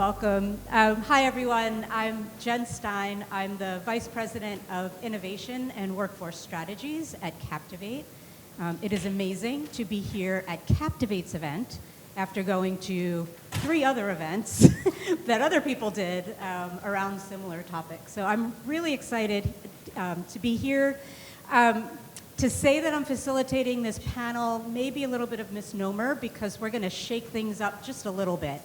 welcome. Hi, everyone. I'm Jen Stein. I'm the Vice President of Innovation and Workforce Strategies at Kaptivate. It is amazing to be here at Kaptivate's event after going to 3 other events that other people did around similar topics. So I'm really excited to be here. To say that I'm facilitating this panel may be a little bit of misnomer because we're going to shake things up just a little bit.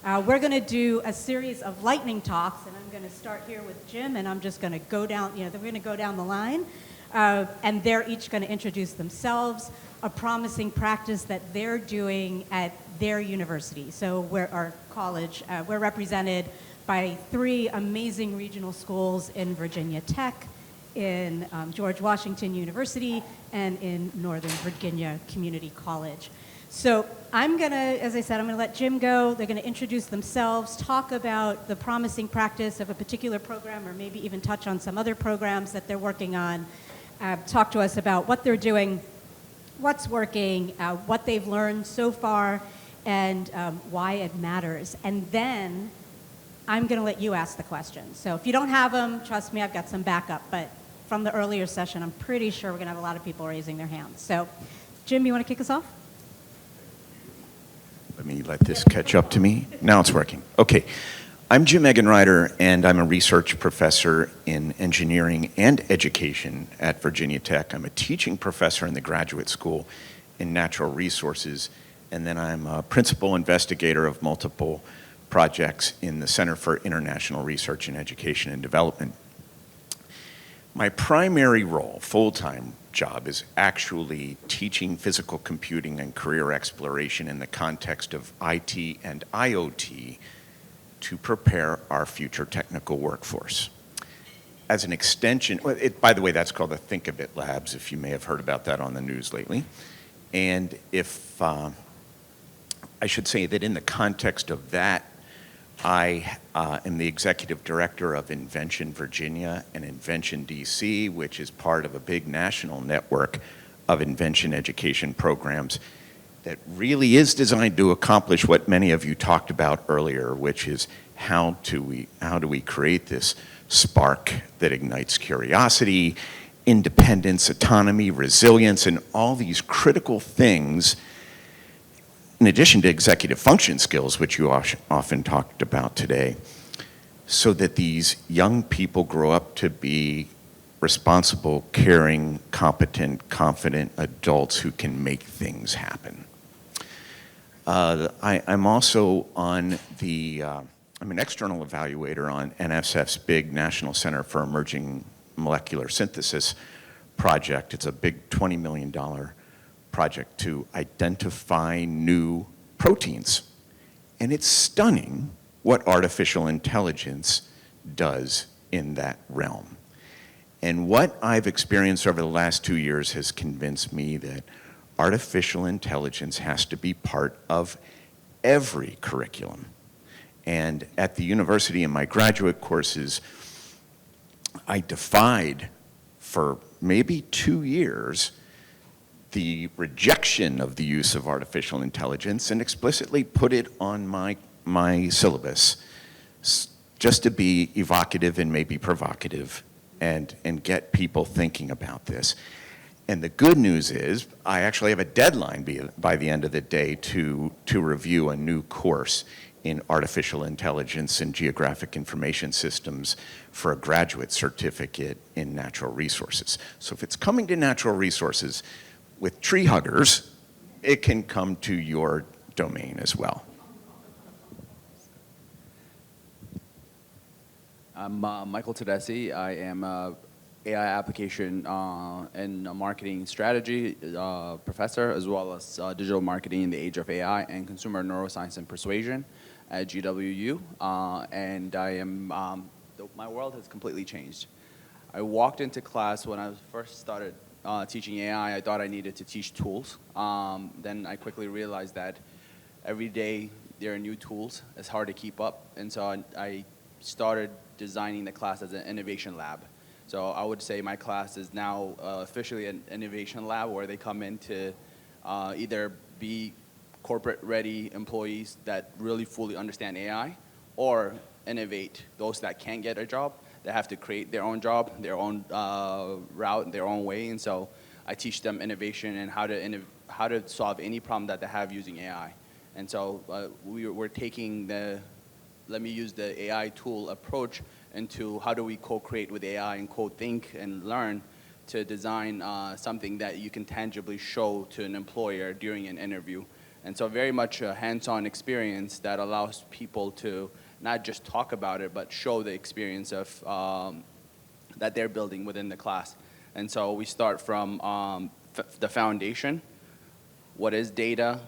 We're going to do a series of lightning talks, and I'm going to start here with Jim, and I'm just going to go down, we're going to go down the line, and they're each going to introduce themselves, a promising practice that they're doing at their university. So our college, we're represented by 3 amazing regional schools in Virginia Tech, in George Washington University, and in Northern Virginia Community College. So I'm going to, as I said, I'm going to let Jim go. They're going to introduce themselves, talk about the promising practice of a particular program, or maybe even touch on some other programs that they're working on, talk to us about what they're doing, what's working, what they've learned so far, and why it matters. And then I'm going to let you ask the questions. So if you don't have them, trust me, I've got some backup. But from the earlier session, I'm pretty sure we're going to have a lot of people raising their hands. So Jim, you want to kick us off? Let me let this catch up to me. Now it's working. Okay. I'm Jim Eggenreiter, and I'm a research professor in engineering and education at Virginia Tech. I'm a teaching professor in the graduate school in natural resources, and then I'm a principal investigator of multiple projects in the Center for International Research in Education and Development. My primary role, full-time job, is actually teaching physical computing and career exploration in the context of IT and IoT to prepare our future technical workforce. As an extension, by the way, that's called the Think of It Labs, if you may have heard about that on the news lately. And if I should say that in the context of that, I am the executive director of Invention Virginia and Invention DC, which is part of a big national network of invention education programs that really is designed to accomplish what many of you talked about earlier, which is how do we create this spark that ignites curiosity, independence, autonomy, resilience, and all these critical things, in addition to executive function skills, which you often talked about today, so that these young people grow up to be responsible, caring, competent, confident adults who can make things happen. I'm also on I'm an external evaluator on NSF's big National Center for Emerging Molecular Synthesis project. It's a big $20 million project to identify new proteins. And it's stunning what artificial intelligence does in that realm. And what I've experienced over the last 2 years has convinced me that artificial intelligence has to be part of every curriculum. And at the university in my graduate courses, I defied for maybe 2 years the rejection of the use of artificial intelligence and explicitly put it on my syllabus just to be evocative and maybe provocative and get people thinking about this. And the good news is I actually have a deadline by the end of the day to review a new course in artificial intelligence and geographic information systems for a graduate certificate in natural resources. So if it's coming to natural resources, with tree huggers, it can come to your domain as well. I'm Michael Tedeschi. I am a AI application and marketing strategy professor, as well as digital marketing in the age of AI and consumer neuroscience and persuasion at GWU. And I am, my world has completely changed. I walked into class when I first started teaching AI. I thought I needed to teach tools. Then I quickly realized that every day there are new tools. It's hard to keep up. And so I started designing the class as an innovation lab. So I would say my class is now officially an innovation lab where they come in to either be corporate-ready employees that really fully understand AI, or innovate those that can't get a job. They have to create their own job, their own route, their own way. And so I teach them innovation and how to solve any problem that they have using AI. And so we're taking let me use the AI tool approach into how do we co-create with AI and co-think and learn to design something that you can tangibly show to an employer during an interview. And so very much a hands-on experience that allows people to not just talk about it, but show the experience of that they're building within the class. And so we start from the foundation. What is data?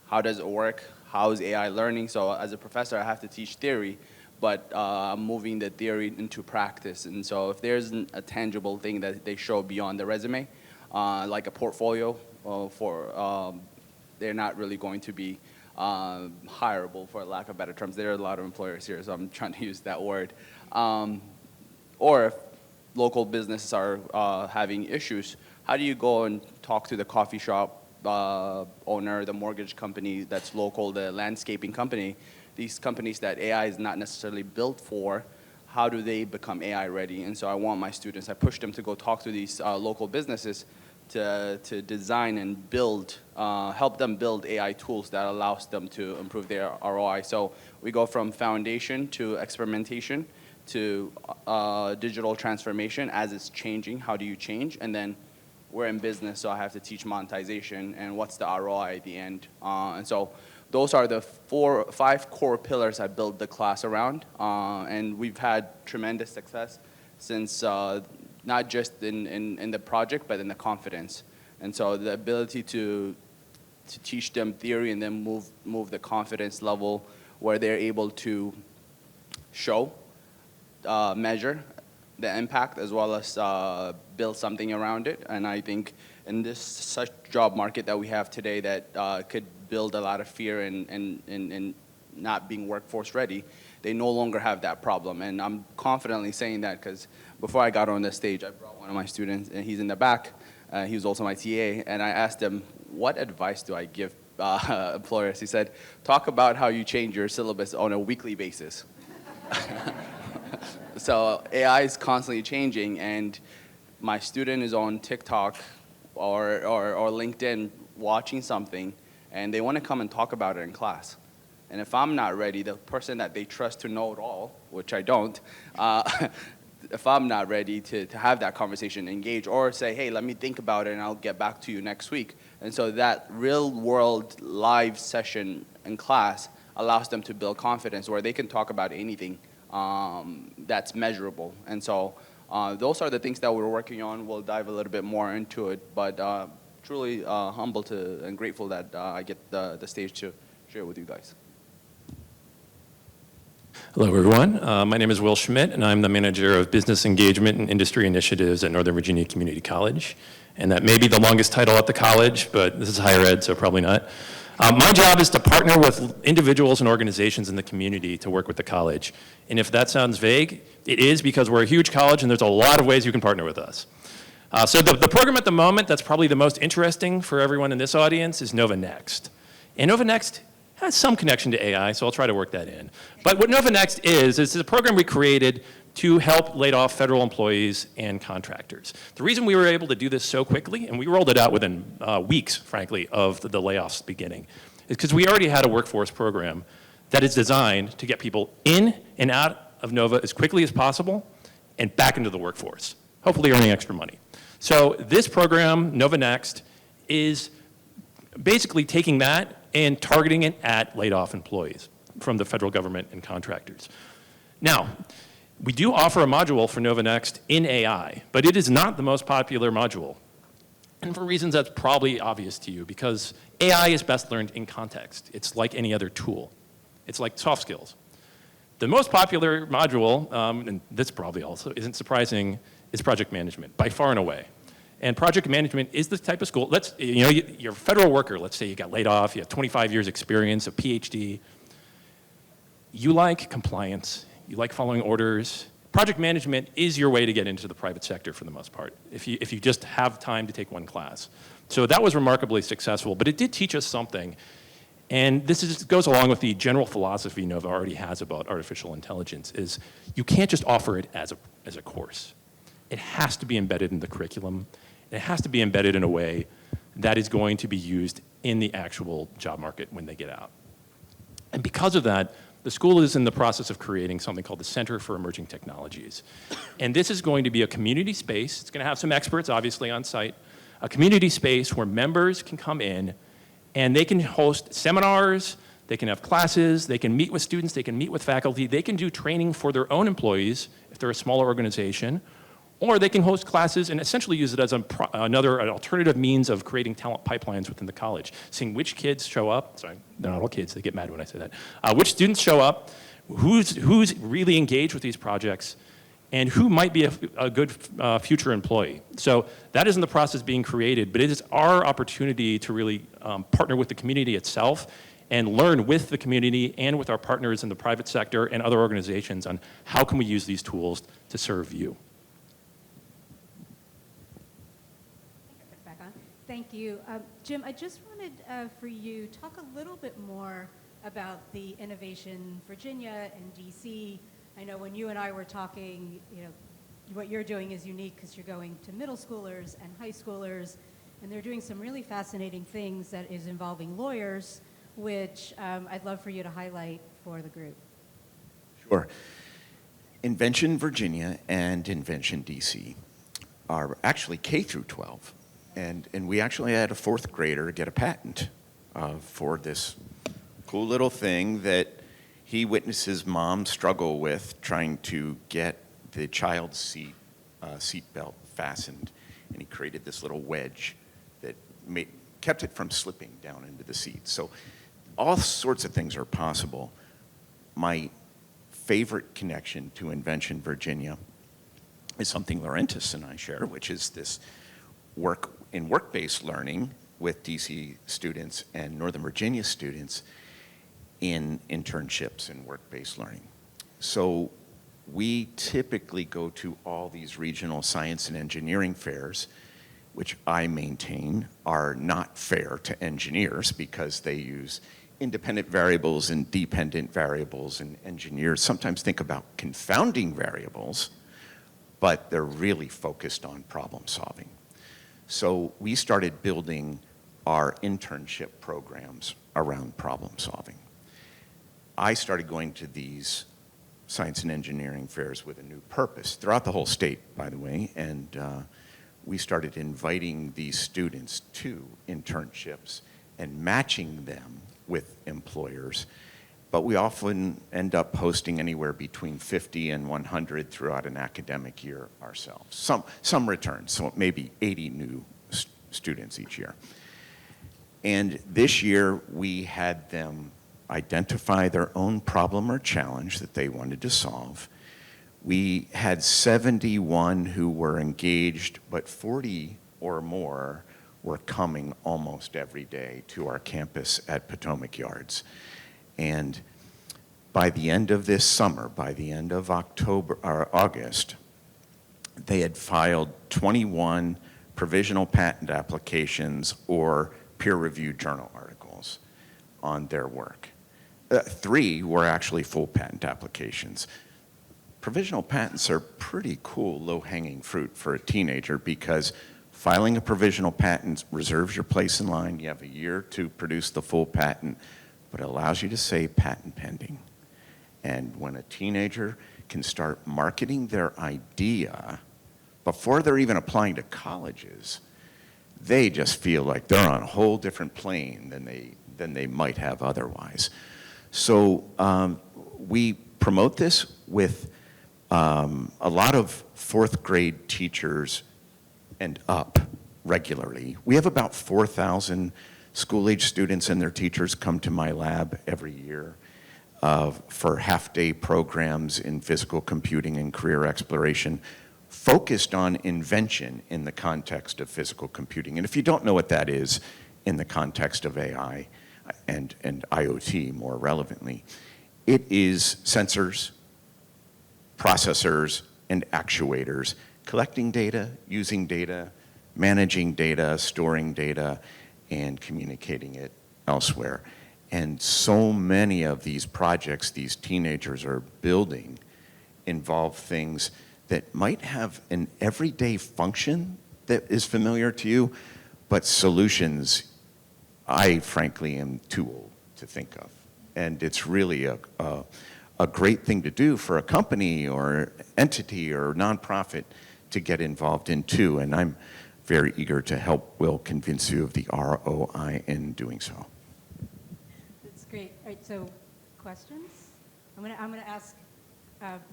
How does it work? How is AI learning? So as a professor, I have to teach theory, but I'm moving the theory into practice. And so if there's a tangible thing that they show beyond the resume, like a portfolio, they're not really going to be hireable, for lack of better terms. There are a lot of employers here, so I'm trying to use that word. Or if local businesses are having issues, how do you go and talk to the coffee shop owner, the mortgage company that's local, the landscaping company, these companies that AI is not necessarily built for, how do they become AI ready? And so I want my students, I push them to go talk to these local businesses to design and build, help them build AI tools that allows them to improve their ROI. So we go from foundation to experimentation to digital transformation as it's changing. How do you change? And then we're in business, so I have to teach monetization and what's the ROI at the end. And so those are the 5 core pillars I built the class around. And we've had tremendous success since not just in the project, but in the confidence. And so the ability to teach them theory and then move the confidence level where they're able to show, measure the impact, as well as build something around it. And I think in this such job market that we have today that could build a lot of fear and not being workforce ready, they no longer have that problem. And I'm confidently saying that because before I got on the stage, I brought one of my students, and he's in the back. He was also my TA, and I asked him, what advice do I give employers? He said, talk about how you change your syllabus on a weekly basis. So AI is constantly changing, and my student is on TikTok or LinkedIn watching something, and they want to come and talk about it in class. And if I'm not ready, the person that they trust to know it all, which I don't, if I'm not ready to have that conversation, engage, or say, hey, let me think about it and I'll get back to you next week. And so that real world live session in class allows them to build confidence where they can talk about anything that's measurable. And so those are the things that we're working on. We'll dive a little bit more into it, but truly humble and grateful that I get the stage to share with you guys. Hello, everyone. My name is Will Schmidt, and I'm the manager of business engagement and industry initiatives at Northern Virginia Community College. And that may be the longest title at the college, but this is higher ed, so probably not. My job is to partner with individuals and organizations in the community to work with the college. And if that sounds vague, it is because we're a huge college and there's a lot of ways you can partner with us. So the program at the moment that's probably the most interesting for everyone in this audience is Nova Next. And Nova Next has some connection to AI, so I'll try to work that in. But what Nova Next is a program we created to help laid off federal employees and contractors. The reason we were able to do this so quickly, and we rolled it out within weeks, frankly, of the layoffs beginning, is because we already had a workforce program that is designed to get people in and out of Nova as quickly as possible and back into the workforce, hopefully earning extra money. So this program, Nova Next, is basically taking that and targeting it at laid off employees from the federal government and contractors. Now, we do offer a module for Nova Next in AI, but it is not the most popular module. And for reasons that's probably obvious to you, because AI is best learned in context. It's like any other tool. It's like soft skills. The most popular module, and this probably also isn't surprising, is project management, by far and away. And project management is the type of school, you're a federal worker, let's say you got laid off, you have 25 years experience, a PhD. You like compliance, you like following orders. Project management is your way to get into the private sector for the most part, if you just have time to take one class. So that was remarkably successful, but it did teach us something. And goes along with the general philosophy Nova already has about artificial intelligence, is you can't just offer it as a course. It has to be embedded in the curriculum. And it has to be embedded in a way that is going to be used in the actual job market when they get out. And because of that, the school is in the process of creating something called the Center for Emerging Technologies. And this is going to be a community space. It's going to have some experts, obviously, on site. A community space where members can come in and they can host seminars, they can have classes, they can meet with students, they can meet with faculty, they can do training for their own employees if they're a smaller organization, or they can host classes and essentially use it as an alternative means of creating talent pipelines within the college, seeing which kids show up. Sorry, they're not all kids, they get mad when I say that. Which students show up, who's really engaged with these projects, and who might be a good future employee. So that is in the process being created, but it is our opportunity to really partner with the community itself and learn with the community and with our partners in the private sector and other organizations on how can we use these tools to serve you. Thank you. Jim, I just wanted for you to talk a little bit more about the Innovation Virginia and DC. I know when you and I were talking, what you're doing is unique because you're going to middle schoolers and high schoolers, and they're doing some really fascinating things that is involving lawyers, which I'd love for you to highlight for the group. Sure. Invention Virginia and Invention DC are actually K through 12. And we actually had a fourth grader get a patent for this cool little thing that he witnessed his mom struggle with trying to get the child's seat belt fastened. And he created this little wedge that kept it from slipping down into the seat. So all sorts of things are possible. My favorite connection to Invention Virginia is something Laurentis and I share, which is this work in work-based learning with DC students and Northern Virginia students in internships and work-based learning. So we typically go to all these regional science and engineering fairs, which I maintain are not fair to engineers because they use independent variables and dependent variables, and engineers sometimes think about confounding variables, but they're really focused on problem solving. So we started building our internship programs around problem solving. I started going to these science and engineering fairs with a new purpose, throughout the whole state, by the way, and we started inviting these students to internships and matching them with employers. But we often end up hosting anywhere between 50 and 100 throughout an academic year ourselves. Some return, so maybe 80 new students each year. And this year we had them identify their own problem or challenge that they wanted to solve. We had 71 who were engaged, but 40 or more were coming almost every day to our campus at Potomac Yards. And by the end of this summer, by the end of August, they had filed 21 provisional patent applications or peer-reviewed journal articles on their work. 3 were actually full patent applications. Provisional patents are pretty cool, low-hanging fruit for a teenager because filing a provisional patent reserves your place in line. You have a year to produce the full patent, but it allows you to say patent pending. And when a teenager can start marketing their idea before they're even applying to colleges, they just feel like they're on a whole different plane than they might have otherwise. So we promote this with a lot of 4th grade teachers and up regularly. We have about 4,000 school-age students and their teachers come to my lab every year for half-day programs in physical computing and career exploration focused on invention in the context of physical computing. And if you don't know what that is in the context of AI and IoT more relevantly, it is sensors, processors, and actuators collecting data, using data, managing data, storing data, and communicating it elsewhere. And so many of these projects these teenagers are building involve things that might have an everyday function that is familiar to you, but solutions I frankly am too old to think of. And it's really a great thing to do for a company or entity or nonprofit to get involved in too. And I'm very eager to help Will convince you of the ROI in doing so. That's great. All right, so questions? I'm gonna ask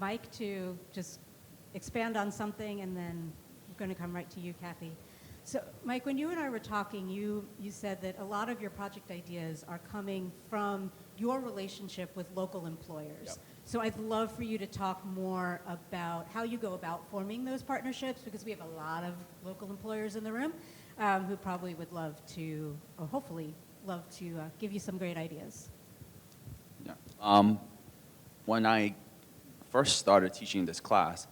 Mike to just expand on something, and then I'm going to come right to you, Kathy. So, Mike, when you and I were talking, you said that a lot of your project ideas are coming from your relationship with local employers. Yep. So I'd love for you to talk more about how you go about forming those partnerships, because we have a lot of local employers in the room who probably would love to, or hopefully love to give you some great ideas. Yeah. When I first started teaching this class,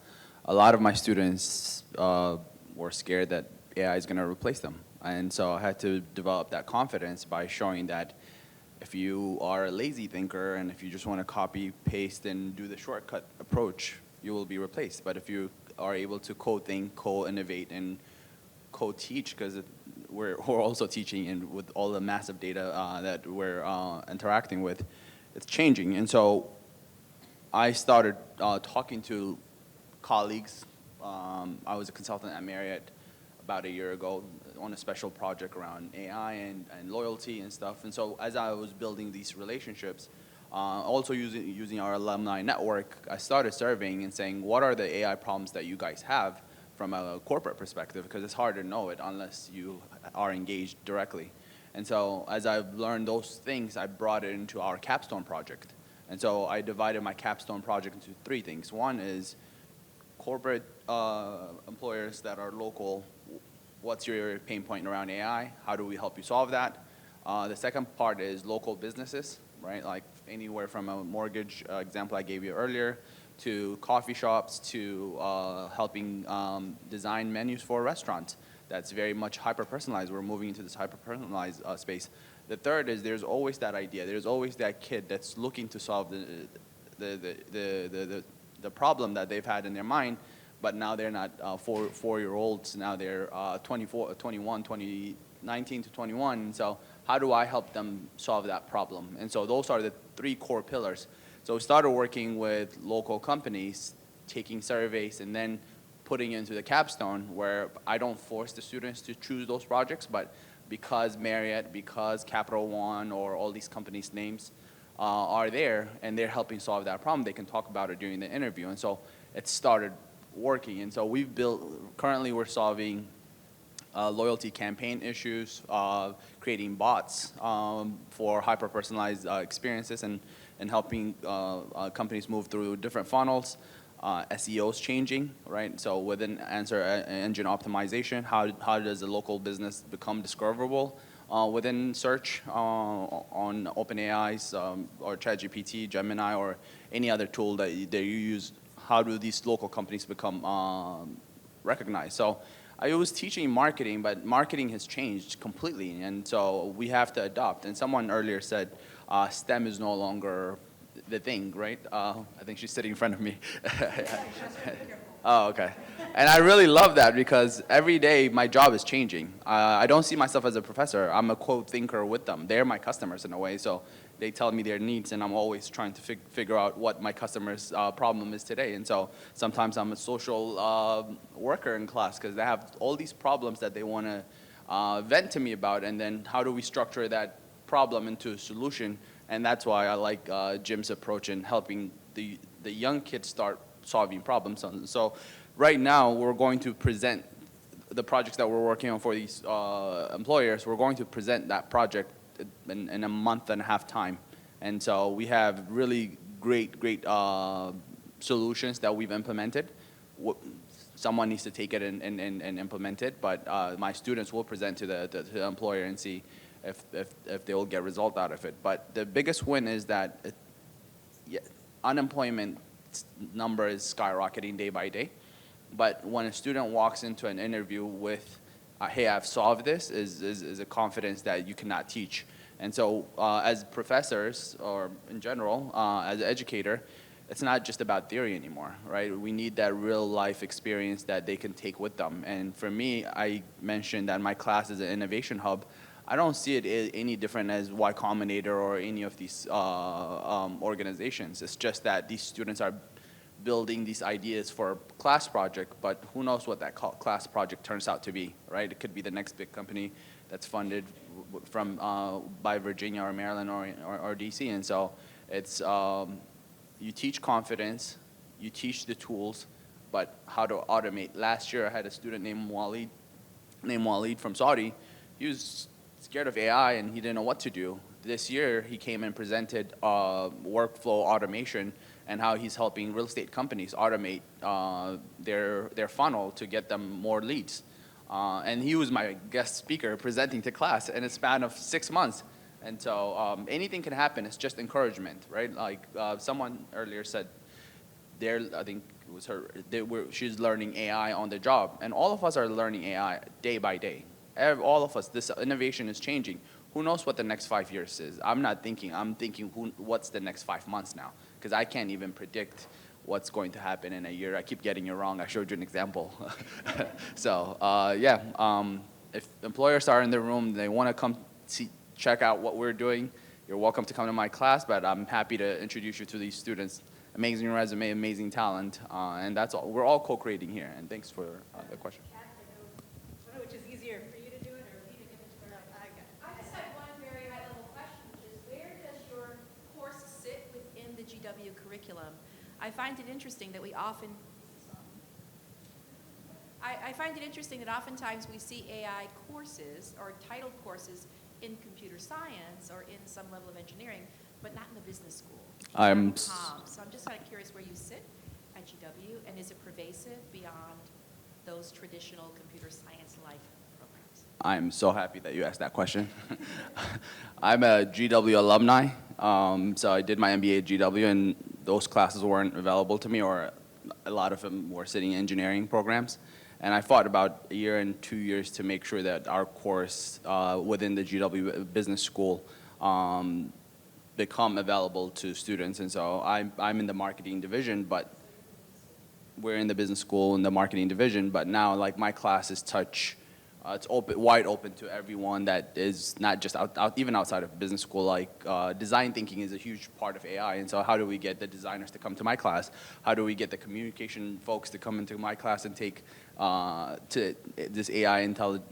a lot of my students were scared that AI is going to replace them. And so I had to develop that confidence by showing that if you are a lazy thinker and if you just want to copy, paste, and do the shortcut approach, you will be replaced. But if you are able to co-think, co-innovate, and co-teach, because we're also teaching, and with all the massive data that we're interacting with, it's changing. And so I started talking to colleagues. I was a consultant at Marriott about a year ago on a special project around AI and loyalty and stuff. And so as I was building these relationships, also using our alumni network, I started surveying and saying, what are the AI problems that you guys have from a corporate perspective? Because it's hard to know it unless you are engaged directly. And so as I've learned those things, I brought it into our capstone project. And so I divided my capstone project into three things. One is corporate employers that are local. What's your pain point around AI? How do we help you solve that? The second part is local businesses, right? Like anywhere from a mortgage example I gave you earlier, to coffee shops, to helping design menus for restaurants. That's very much hyper-personalized. We're moving into this hyper-personalized space. The third is there's always that idea. There's always that kid that's looking to solve the problem that they've had in their mind, but now they're not four-year-olds. Now they're 19 to 21. So how do I help them solve that problem? And so those are the three core pillars. So we started working with local companies, taking surveys, and then putting into the capstone, where I don't force the students to choose those projects, but because Marriott, because Capital One, or all these companies' names are there, and they're helping solve that problem, they can talk about it during the interview. And so it started working. And so we've built, currently we're solving loyalty campaign issues, creating bots for hyper-personalized experiences, and helping companies move through different funnels. SEO's changing, right? So within answer engine optimization, how does a local business become discoverable within search on OpenAI's or ChatGPT, Gemini, or any other tool that you use? How do these local companies become recognized? So I was teaching marketing, but marketing has changed completely, and so we have to adopt. And someone earlier said STEM is no longer the thing, right? I think she's sitting in front of me. Oh, okay. And I really love that, because every day my job is changing. I don't see myself as a professor. I'm a co-thinker with them. They're my customers in a way, so they tell me their needs, and I'm always trying to figure out what my customer's problem is today. And so sometimes I'm a social worker in class, because they have all these problems that they want to vent to me about, and then how do we structure that problem into a solution? And that's why I like Jim's approach in helping the young kids start solving problems. So right now, we're going to present the projects that we're working on for these employers. We're going to present that project in a month and a half time. And so we have really great solutions that we've implemented. Someone needs to take it and implement it, but my students will present to the employer and see if they will get result out of it. But the biggest win is that unemployment number is skyrocketing day by day. But when a student walks into an interview with, hey, I've solved this, is a confidence that you cannot teach. And so as professors, or in general, as an educator, it's not just about theory anymore, right? We need that real life experience that they can take with them. And for me, I mentioned that my class is an innovation hub. I don't see it any different as Y Combinator or any of these organizations. It's just that these students are building these ideas for a class project, but who knows what that class project turns out to be, right? It could be the next big company that's funded from by Virginia or Maryland or DC. And so it's you teach confidence, you teach the tools, but how to automate. Last year I had a student named Waleed from Saudi. He was scared of AI and he didn't know what to do. This year he came and presented workflow automation and how he's helping real estate companies automate their funnel to get them more leads. And he was my guest speaker presenting to class in a span of 6 months. And so anything can happen. It's just encouragement, right? Like someone earlier said, I think it was her, she's learning AI on the job. And all of us are learning AI day by day. All of us, this innovation is changing. Who knows what the next 5 years is? I'm thinking what's the next 5 months now? Because I can't even predict what's going to happen in a year. I keep getting it wrong. I showed you an example. So if employers are in the room, they want to come check out what we're doing, you're welcome to come to my class, but I'm happy to introduce you to these students. Amazing resume, amazing talent, and that's all. We're all co-creating here, and thanks for the question. Which is easier for you to do it or me to give it to her? I just have one very high-level question, which is where does your course sit within the GW curriculum? I find it interesting that we often, I find it interesting that oftentimes we see AI courses or titled courses in computer science or in some level of engineering, but not in the business school. So I'm just kind of curious where you sit at GW, and is it pervasive beyond those traditional computer science-like programs? I'm so happy that you asked that question. I'm a GW alumni, so I did my MBA at GW, and those classes weren't available to me, or a lot of them were sitting in engineering programs. And I fought about a year and 2 years to make sure that our course within the GW Business School become available to students. And so I'm in the marketing division, but we're in the business school in the marketing division. But now, like, my classes touch, it's wide open to everyone that is not just even outside of business school. Like design thinking is a huge part of AI. And so how do we get the designers to come to my class? How do we get the communication folks to come into my class and take to this AI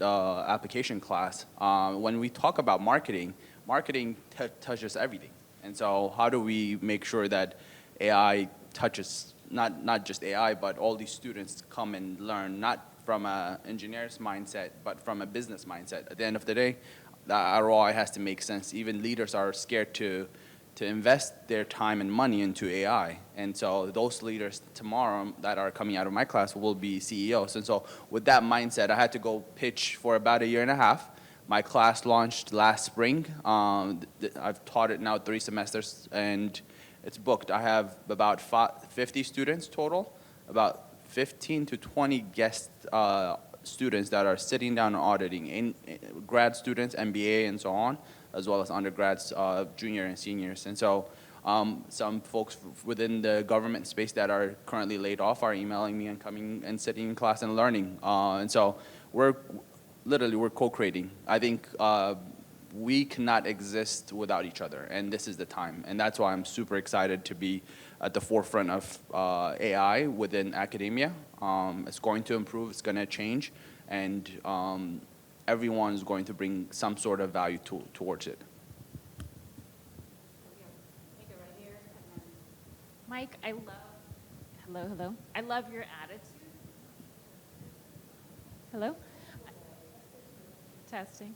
application class? When we talk about marketing touches everything. And so how do we make sure that AI touches not just AI, but all these students come and learn, not from an engineer's mindset, but from a business mindset. At the end of the day, the ROI has to make sense. Even leaders are scared to invest their time and money into AI. And so those leaders tomorrow that are coming out of my class will be CEOs. And so with that mindset, I had to go pitch for about a year and a half. My class launched last spring. I've taught it now 3 semesters, and it's booked. I have about 50 students total, about 15 to 20 guest students that are sitting down and auditing, grad students, MBA, and so on, as well as undergrads, junior and seniors. And so some folks within the government space that are currently laid off are emailing me and coming and sitting in class and learning. And so we're co-creating. I think we cannot exist without each other, and this is the time. And that's why I'm super excited to be at the forefront of AI within academia. It's going to improve, it's going to change, and everyone's going to bring some sort of value towards it. Mike, hello. I love your attitude. Hello? Testing.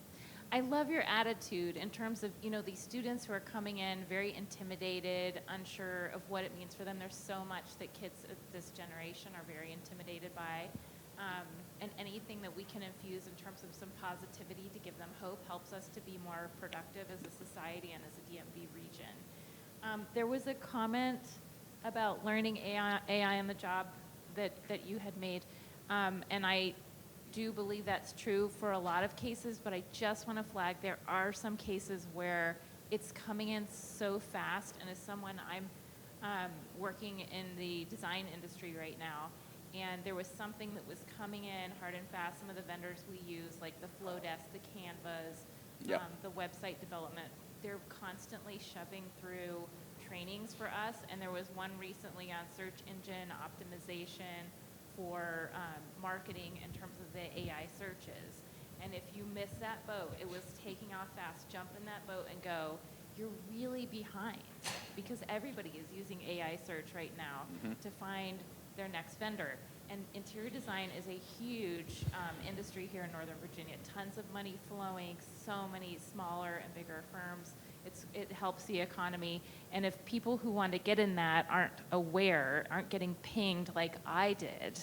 I love your attitude in terms of, these students who are coming in very intimidated, unsure of what it means for them. There's so much that kids of this generation are very intimidated by. And anything that we can infuse in terms of some positivity to give them hope helps us to be more productive as a society and as a DMV region. There was a comment about learning AI on the job that you had made. And do believe that's true for a lot of cases, but I just want to flag there are some cases where it's coming in so fast, and as someone, I'm working in the design industry right now, and there was something that was coming in hard and fast. Some of the vendors we use, like the Flowdesk, the Canvas, Yep. the website development, they're constantly shoving through trainings for us, and there was one recently on search engine optimization for marketing in terms of the AI searches. And if you miss that boat, it was taking off fast. Jump in that boat and go. You're really behind because everybody is using AI search right now to find their next vendor. And interior design is a huge industry here in Northern Virginia. Tons of money flowing, so many smaller and bigger firms. It helps the economy. And if people who want to get in that aren't aware, aren't getting pinged like I did,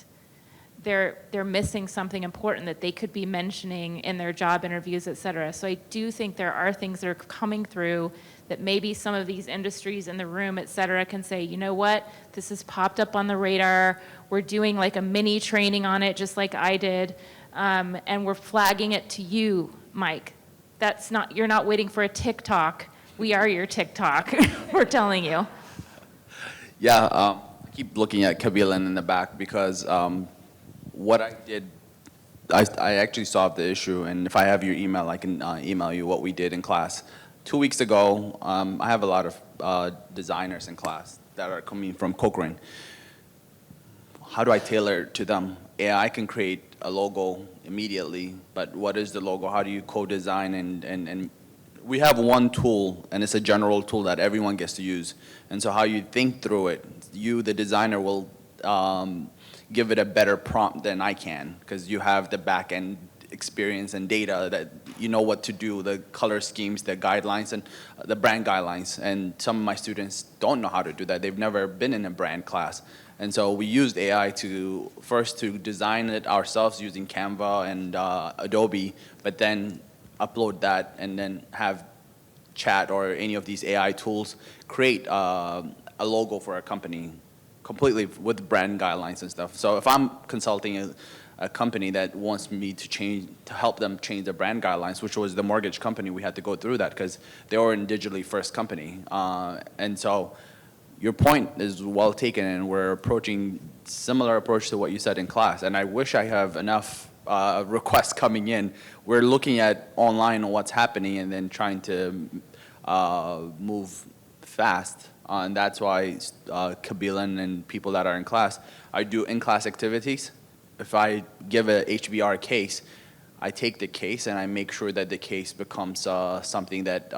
they're missing something important that they could be mentioning in their job interviews, et cetera. So I do think there are things that are coming through that maybe some of these industries in the room, et cetera, can say, you know what, this has popped up on the radar. We're doing like a mini training on it, just like I did, and we're flagging it to you, Mike. That's not, you're not waiting for a TikTok. We are your TikTok, we're telling you. Yeah, I keep looking at Kaptivate in the back because what I did, I actually solved the issue, and if I have your email, I can email you what we did in class. 2 weeks ago, I have a lot of designers in class that are coming from Cochrane. How do I tailor it to them? AI can create a logo immediately, but what is the logo? How do you co-design? And we have one tool, and it's a general tool that everyone gets to use. And so how you think through it, you, the designer, will give it a better prompt than I can, because you have the back-end experience and data that you know what to do, the color schemes, the guidelines, and the brand guidelines. And some of my students don't know how to do that. They've never been in a brand class. And so we used AI to first to design it ourselves using Canva and Adobe, but then upload that and then have chat or any of these AI tools create a logo for a company completely with brand guidelines and stuff. So if I'm consulting a company that wants me to help them change their brand guidelines, which was the mortgage company, we had to go through that because they were a digitally first company. And so your point is well taken, and we're approaching similar approach to what you said in class. And I wish I have enough requests coming in. We're looking at online what's happening and then trying to move fast. And that's why Kaptivate and people that are in class, I do in-class activities. If I give a HBR case, I take the case and I make sure that the case becomes something that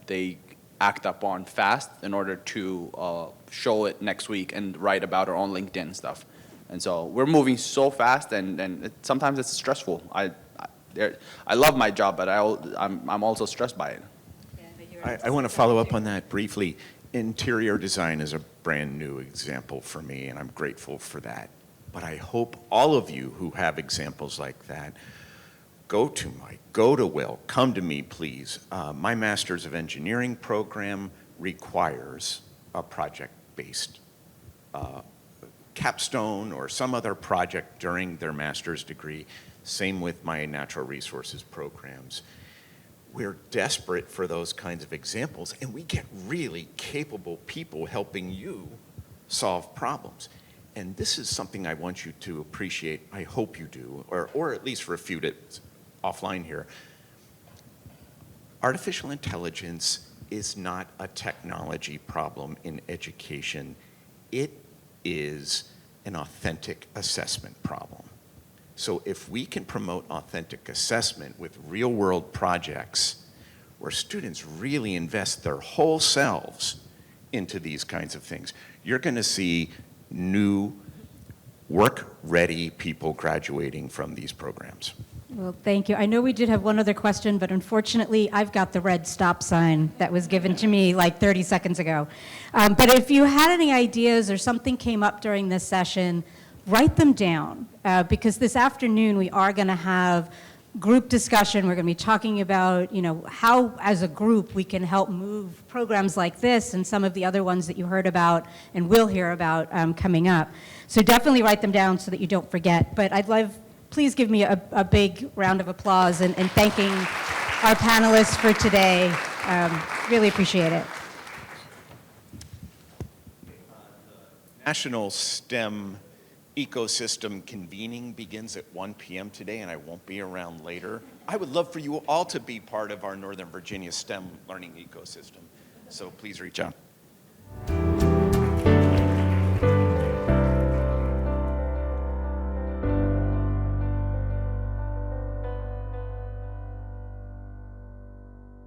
they act upon fast in order to show it next week and write about it on LinkedIn and stuff. And so we're moving so fast, and sometimes it's stressful. I love my job, but I'm also stressed by it. I want to follow up on that briefly. Interior design is a brand new example for me, and I'm grateful for that. But I hope all of you who have examples like that, go to Mike, go to Will, come to me, please. My Master's of Engineering program requires a project-based capstone or some other project during their master's degree. Same with my natural resources programs. We're desperate for those kinds of examples, and we get really capable people helping you solve problems. And this is something I want you to appreciate. I hope you do, or at least refute it offline here. Artificial intelligence is not a technology problem in education. It is an authentic assessment problem. So if we can promote authentic assessment with real-world projects where students really invest their whole selves into these kinds of things, you're going to see new work-ready people graduating from these programs. Well, thank you. I know we did have one other question, but unfortunately, I've got the red stop sign that was given to me like 30 seconds ago. But if you had any ideas or something came up during this session, write them down, because this afternoon we are going to have group discussion. We're going to be talking about, how as a group we can help move programs like this and some of the other ones that you heard about and will hear about coming up. So definitely write them down so that you don't forget. But I'd love please give me a big round of applause and thanking our panelists for today. Really appreciate it. National STEM ecosystem convening begins at 1 p.m. today, and I won't be around later. I would love for you all to be part of our Northern Virginia STEM learning ecosystem, so please reach out.